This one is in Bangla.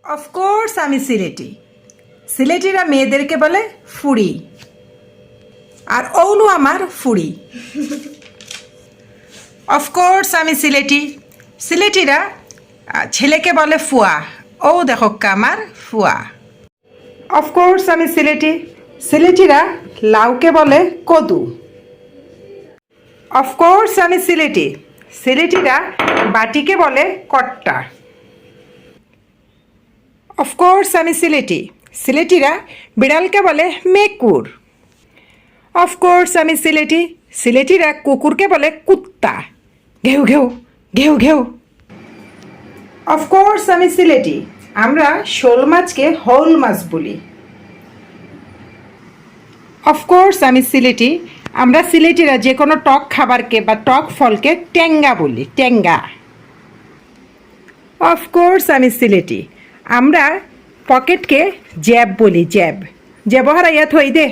অফকোর্স আমি সিলেটি। সিলেটিরা মেয়েদেরকে বলে ফুড়ি, আর ওনু আমার ফুড়ি। অফকোর্স আমি সিলেটি। সিলেটিরা ছেলেকে বলে ফুয়া, ও দেখক্কা আমার ফুয়া। অফকোর্স আমি সিলেটি। সিলেটিরা লাউকে বলে কদু। অফকোর্স আমি সিলেটি। সিলেটিরা বাটিকে বলে কট্টা। অফকোর্স আমি সিলেটি। সিলেটিরা বিড়ালকে বলে মেকুর। অফকোর্স আমি সিলেটি। সিলেটিরা কুকুরকে বলে কুত্তা। ঘেউ ঘেউ ঘেউ ঘেউ। অফকোর্স আমি সিলেটি। আমরা শোল মাছকে হৌল মাছ বলি। অফকোর্স আমি সিলেটি। আমরা সিলেটিরা যে কোনো টক খাবারকে বা টক ফলকে টেঙ্গা বলি, টেঙ্গা। অফকোর্স আমি সিলেটি। আমরা পকেটকে জ্যাব বলি, জ্যাব। জ্যাব হারাইয়া থই দে।